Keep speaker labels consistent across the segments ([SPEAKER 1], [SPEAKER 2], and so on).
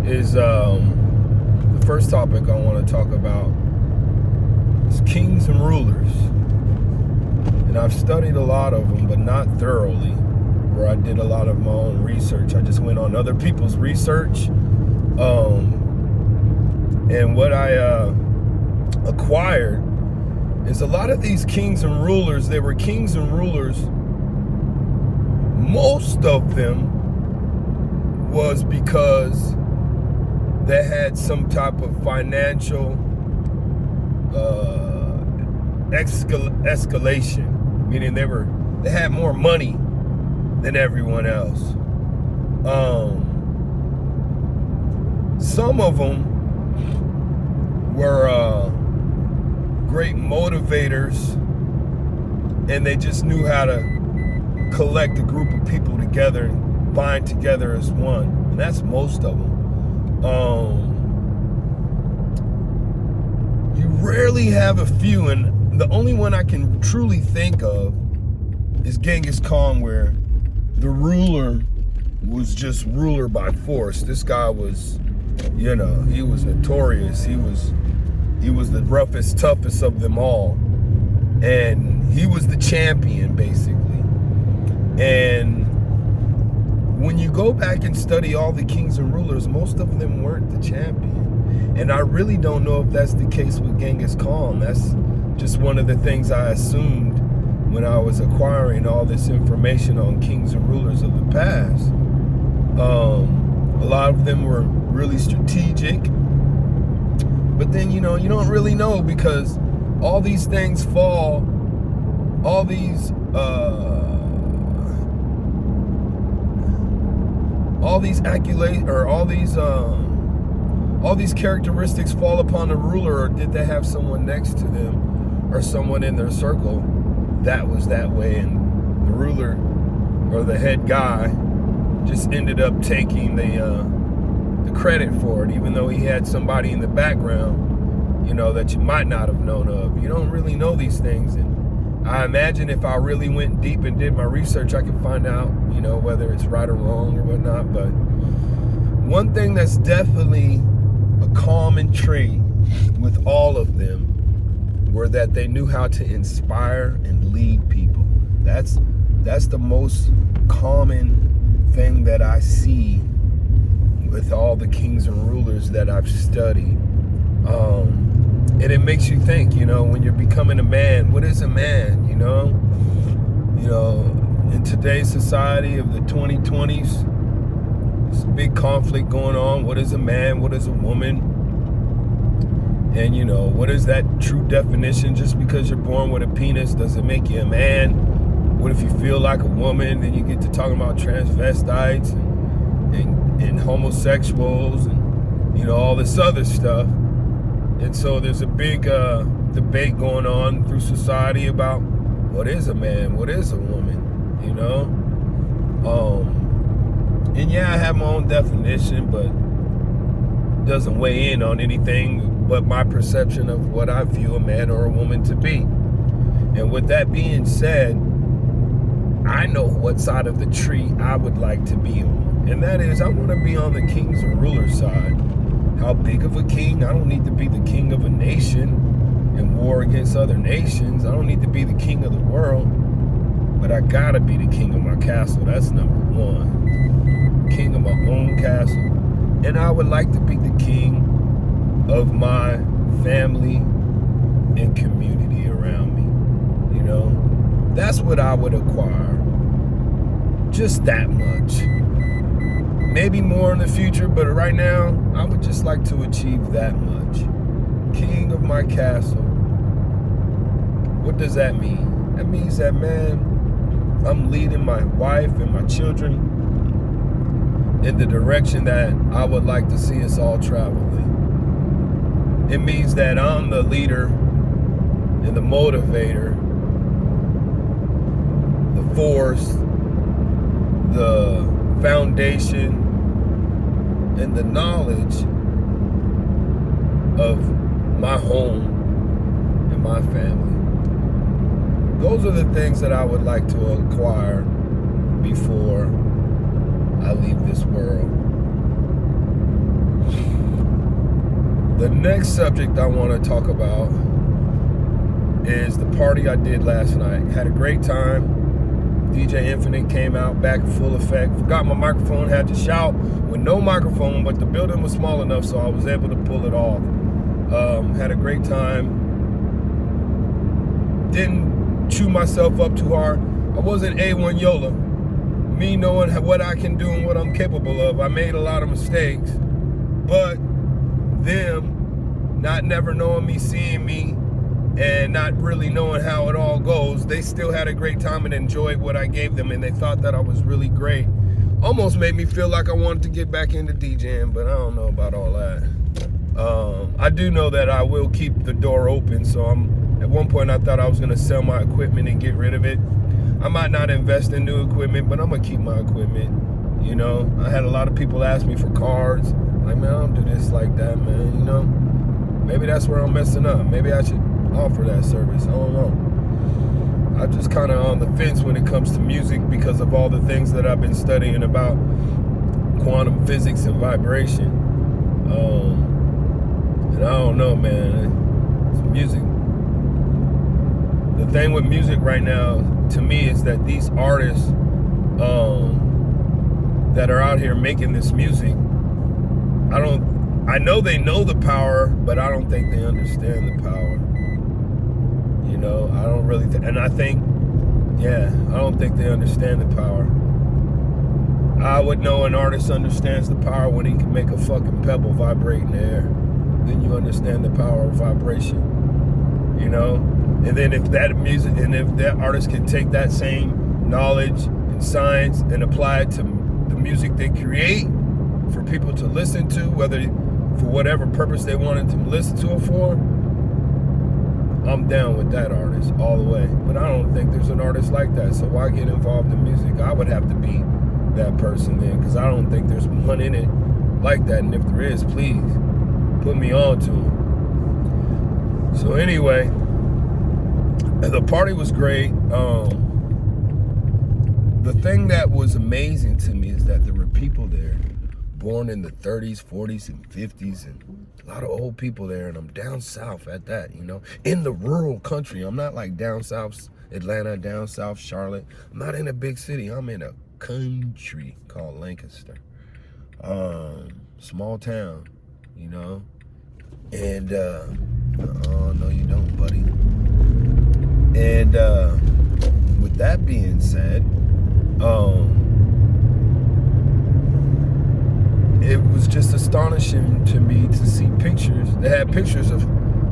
[SPEAKER 1] is the first topic I want to talk about is kings and rulers. And I've studied a lot of them, but not thoroughly, where I did a lot of my own research. I just went on other people's research. And what I acquired is a lot of these kings and rulers, they were kings and rulers. Most of them was because they had some type of financial escalation, meaning they had more money than everyone else. Some of them were great motivators, and they just knew how to collect a group of people together and bind together as one. And that's most of them. You rarely have a few, and the only one I can truly think of is Genghis Khan, where the ruler was just ruler by force. This guy was, he was notorious. He was the roughest, toughest of them all. And he was the champion, basically. And when you go back and study all the kings and rulers, most of them weren't the champion. And I really don't know if that's the case with Genghis Khan. That's just one of the things I assumed when I was acquiring all this information on kings and rulers of the past. A lot of them were really strategic. But then, you don't really know, because all these things fall, all these accolades, or all these characteristics fall upon the ruler, or did they have someone next to them or someone in their circle that was that way, and the ruler or the head guy just ended up taking the credit for it, even though he had somebody in the background, that you might not have known of. You don't really know these things, and I imagine if I really went deep and did my research, I could find out, whether it's right or wrong or whatnot. But one thing that's definitely a common trait with all of them were that they knew how to inspire and lead people. That's the most common thing that I see with all the kings and rulers that I've studied. And it makes you think, when you're becoming a man, what is a man, in today's society of the 2020s, there's a big conflict going on. What is a man? What is a woman? And, what is that true definition? Just because you're born with a penis, does it make you a man? What if you feel like a woman? Then you get to talking about transvestites and homosexuals and, all this other stuff. And so there's a big debate going on through society about what is a man, what is a woman, And yeah, I have my own definition, but it doesn't weigh in on anything but my perception of what I view a man or a woman to be. And with that being said, I know what side of the tree I would like to be on. And that is, I want to be on the kings and rulers side. How big of a king? I don't need to be the king of a nation and war against other nations. I don't need to be the king of the world. But I gotta be the king of my castle. That's number one. King of my own castle. And I would like to be the king of my family and community around me. That's what I would acquire. Just that much. Maybe more in the future, but right now, I would just like to achieve that much. King of my castle. What does that mean? That means that, man, I'm leading my wife and my children in the direction that I would like to see us all traveling. It means that I'm the leader and the motivator, the force, the foundation, and the knowledge of my home and my family. Those are the things that I would like to acquire before I leave this world. The next subject I want to talk about is the party I did last night. Had a great time. DJ Infinite came out back in full effect. Forgot my microphone, had to shout with no microphone, but the building was small enough so I was able to pull it off. Had a great time. Didn't chew myself up too hard. I wasn't A1 Yola. Me knowing what I can do and what I'm capable of. I made a lot of mistakes, but them not never knowing me, seeing me, and not really knowing how it all goes, they still had a great time and enjoyed what I gave them, and they thought that I was really great. Almost made me feel like I wanted to get back into DJing, but I don't know about all that. I do know that I will keep the door open, so at one point I thought I was gonna sell my equipment and get rid of it. I might not invest in new equipment, but I'm gonna keep my equipment. You know, I had a lot of people ask me for cards. Like, man, I don't do this like that, man, you know? Maybe that's where I'm messing up. Maybe I should offer that service. I don't know. I'm just kind of on the fence when it comes to music because of all the things that I've been studying about quantum physics and vibration. And I don't know, man. It's music. The thing with music right now, to me, is that these artists that are out here making this music, I know they know the power, but I don't think they understand the power. You know, I don't really, I don't think they understand the power. I would know an artist understands the power when he can make a fucking pebble vibrate in the air. Then you understand the power of vibration, you know? And then if that artist can take that same knowledge and science and apply it to the music they create for people to listen to, whether for whatever purpose they wanted to listen to it for, I'm down with that artist all the way. But I don't think there's an artist like that, so why get involved in music? I would have to be that person then, because I don't think there's one in it like that, and if there is, please put me on to it. So anyway, the party was great. The thing that was amazing to me is that there were people there born in the 30s, 40s, and 50s, and a lot of old people there, and I'm down south at that, you know, in the rural country. I'm not like down south Atlanta, down south Charlotte. I'm not in a big city. I'm in a country called Lancaster. Small town, you know, and oh, no you don't, buddy. And with that being said, it was just astonishing to me to see pictures. They had pictures of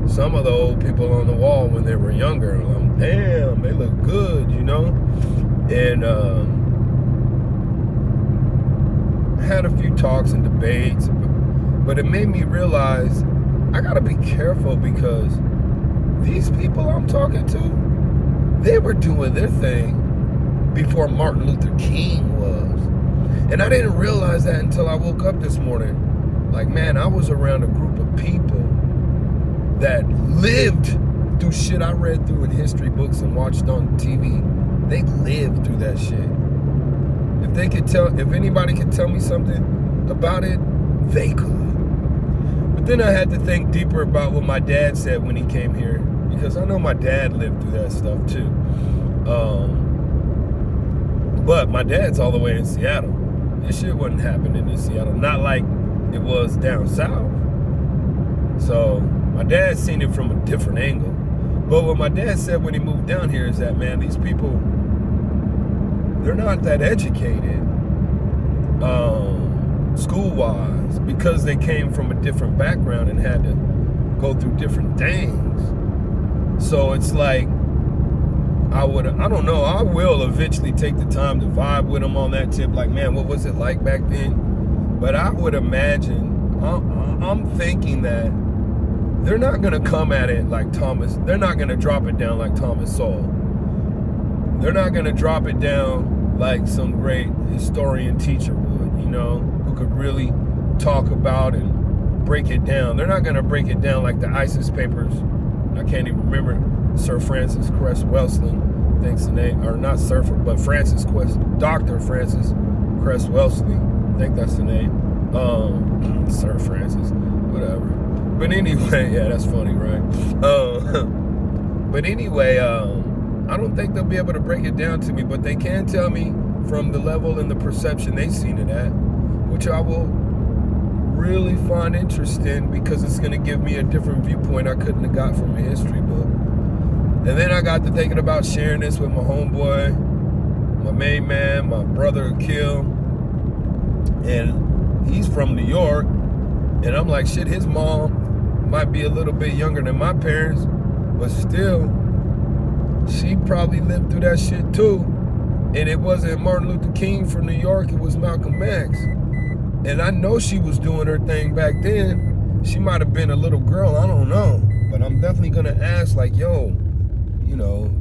[SPEAKER 1] some of the old people on the wall when they were younger. I'm like, damn, they look good, you know? And had a few talks and debates, but it made me realize I gotta be careful, because these people I'm talking to, they were doing their thing before Martin Luther King was. And I didn't realize that until I woke up this morning. Like, man, I was around a group of people that lived through shit I read through in history books and watched on TV. They lived through that shit. If anybody could tell me something about it, they could. But then I had to think deeper about what my dad said when he came here, because I know my dad lived through that stuff too. But my dad's all the way in Seattle. This shit wasn't happening in Seattle, not like it was down south. So my dad's seen it from a different angle. But what my dad said when he moved down here is that, man, these people, they're not that educated school-wise, because they came from a different background and had to go through different things. So it's like, I will eventually take the time to vibe with them on that tip. Like, man, what was it like back then? But I would imagine, I'm thinking that they're not going to come at it like Thomas. They're not going to drop it down like Thomas Sowell. They're not going to drop it down like some great historian teacher would, you know, who could really talk about and break it down. They're not going to break it down like the ISIS papers. I can't even remember. Sir Francis Cress Welsing, thanks the name, or not Sir, but Dr. Francis Cress Welsing, I think that's the name. Sir Francis, whatever. But anyway, yeah, that's funny, right? But anyway, I don't think they'll be able to break it down to me, but they can tell me from the level and the perception they've seen it at, which I will really find interesting because it's going to give me a different viewpoint I couldn't have got from a history book. And then I got to thinking about sharing this with my homeboy, my main man, my brother Akil, and he's from New York. And I'm like, shit, his mom might be a little bit younger than my parents, but still, she probably lived through that shit too. And it wasn't Martin Luther King from New York, it was Malcolm X. And I know she was doing her thing back then. She might have been a little girl, I don't know. But I'm definitely gonna ask, like, yo, you know,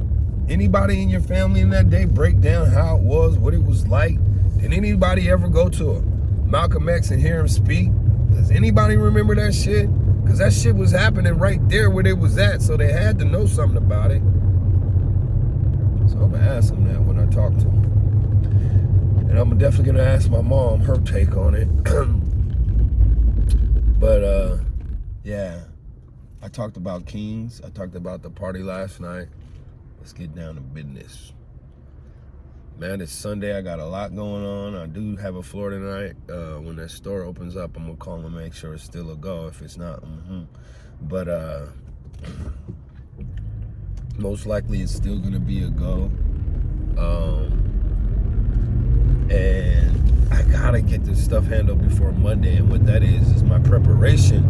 [SPEAKER 1] anybody in your family in that day break down how it was, what it was like? Did anybody ever go to a Malcolm X and hear him speak? Does anybody remember that shit? Because that shit was happening right there where they was at, so they had to know something about it. So I'm gonna ask him that when I talk to him. And I'm definitely gonna ask my mom her take on it. But yeah, I talked about Kings. I talked about the party last night. Let's get down to business. Man, it's Sunday. I got a lot going on. I do have a floor tonight. When that store opens up, I'm gonna call and make sure it's still a go. If it's not, but most likely it's still gonna be a go. And I gotta get this stuff handled before Monday, and what that is my preparation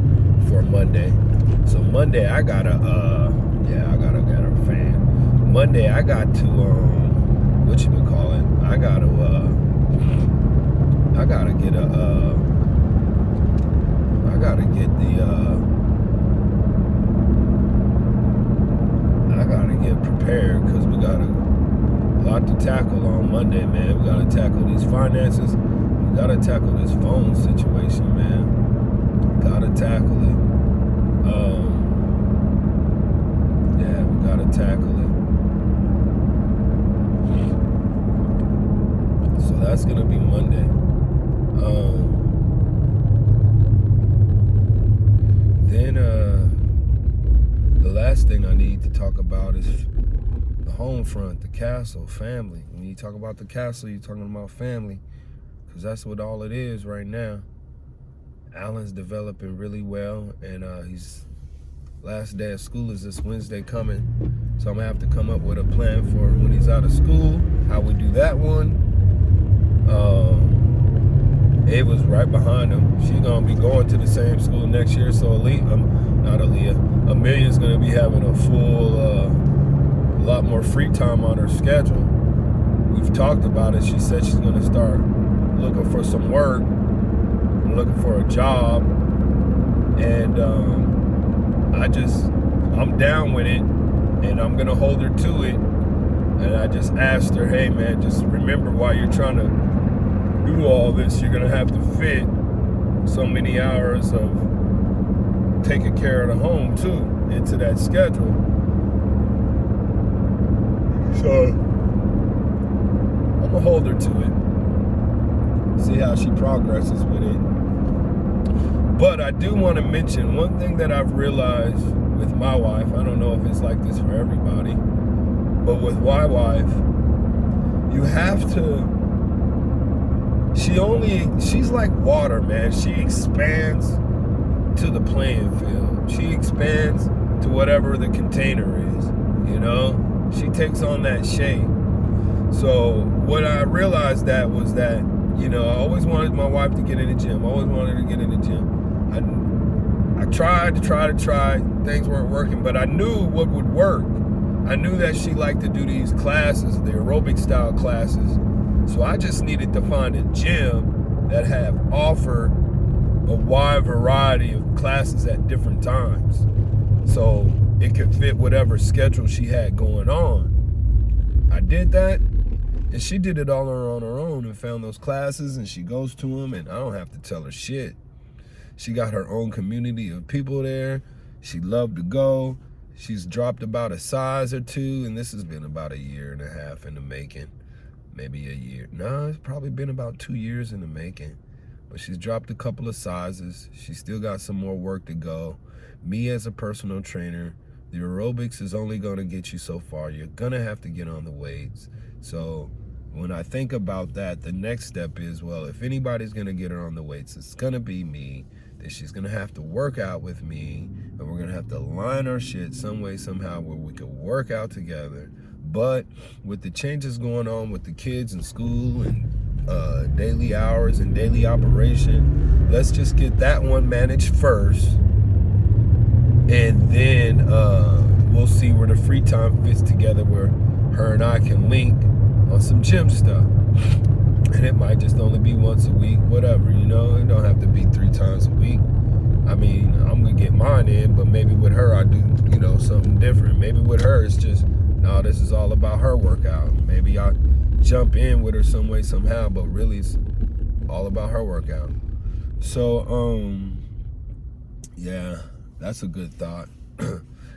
[SPEAKER 1] for Monday. So Monday I gotta I gotta get a fan. Monday I got to what you would call it? I gotta get prepared because we got a lot to tackle on Monday, man. We gotta tackle these finances. We gotta tackle this phone situation, man. Gotta tackle it. Yeah, we gotta tackle it. So that's gonna be Monday. Then the last thing I need to talk about is the home front, the castle, family. When you talk about the castle, you're talking about family, because that's what all it is right now. Alan's developing really well, and he's last day of school is this Wednesday coming, so I'm gonna have to come up with a plan for when he's out of school, how we do that one. Ava's right behind him. She's gonna be going to the same school next year, so Amelia's gonna be having a full, a lot more free time on her schedule. We've talked about it. She said she's gonna start looking for some work, looking for a job, and I'm down with it, and I'm gonna hold her to it. And I just asked her, hey man, just remember while you're trying to do all this, you're gonna have to fit so many hours of taking care of the home too into that schedule. So I'm gonna hold her to it, see how she progresses with it. But I do want to mention one thing that I've realized with my wife. I don't know if it's like this for everybody, but with my wife, you have to, she's like water, man. She expands to the playing field. She expands to whatever the container is, you know? She takes on that shape. So what I realized that was that, you know, I always wanted my wife to get in the gym. I always wanted her to get in the gym. I tried, things weren't working, but I knew what would work. I knew that she liked to do these classes, the aerobic style classes. So I just needed to find a gym that had offered a wide variety of classes at different times, so it could fit whatever schedule she had going on. I did that, and she did it all on her own and found those classes, and she goes to them, and I don't have to tell her shit. She got her own community of people there. She loved to go. She's dropped about a size or two, and this has been about 1.5 years in the making. Maybe a year. No, it's probably been about 2 years in the making. But she's dropped a couple of sizes. She's still got some more work to go. me as a personal trainer, the aerobics is only going to get you so far. You're going to have to get on the weights. So when I think about that, the next step is, well, if anybody's going to get her on the weights, it's going to be me. That she's going to have to work out with me, and we're going to have to align our shit some way, somehow, where we can work out together. But with the changes going on with the kids in school and daily hours and daily operation, let's just get that one managed first, and then we'll see where the free time fits together, where her and I can link on some gym stuff. And it might just only be once a week, whatever, you know. It don't have to be 3 times a week. I mean, I'm gonna get mine in, but maybe with her I do, you know, something different. Maybe with her it's just, no, this is all about her workout. Maybe I jump in with her some way, somehow, but really it's all about her workout. So, yeah, that's a good thought.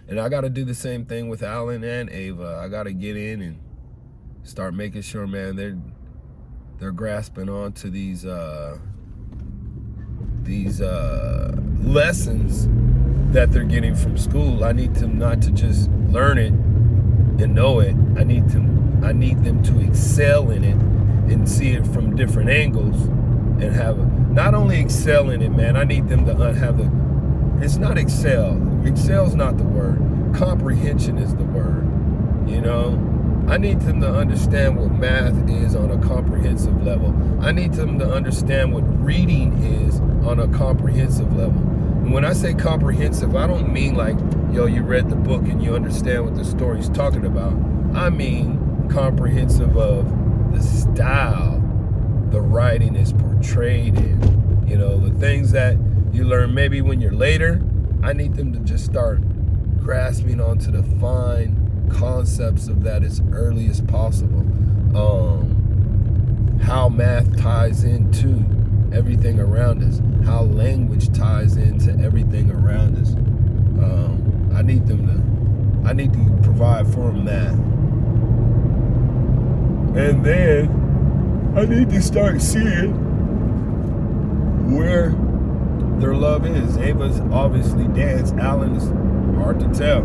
[SPEAKER 1] And I gotta do the same thing with Alan and Ava. I gotta get in and start making sure, man, they're grasping on to these lessons that they're getting from school. I need them not to just learn it and know it. I need them to excel in it and see it from different angles, and not only excel in it, man. I need them to have it's not excel. Excel's not the word. Comprehension is the word. You know? I need them to understand what math is on a comprehensive level. I need them to understand what reading is on a comprehensive level. And when I say comprehensive, I don't mean like, yo, you read the book and you understand what the story's talking about. I mean comprehensive of the style the writing is portrayed in. You know, the things that you learn maybe when you're later, I need them to just start grasping onto the fine concepts of that as early as possible. How math ties into everything around us, how language ties into everything around us. I need to provide for them that. And then I need to start seeing where their love is. Ava's obviously dance. Alan is hard to tell.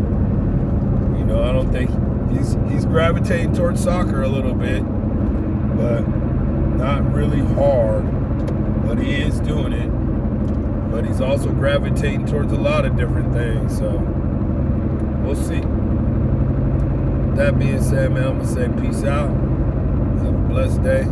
[SPEAKER 1] You know, I don't think he's gravitating towards soccer a little bit, but not really hard. But he is doing it. But he's also gravitating towards a lot of different things. So we'll see. That being said, man, I'm gonna say peace out. Have a blessed day.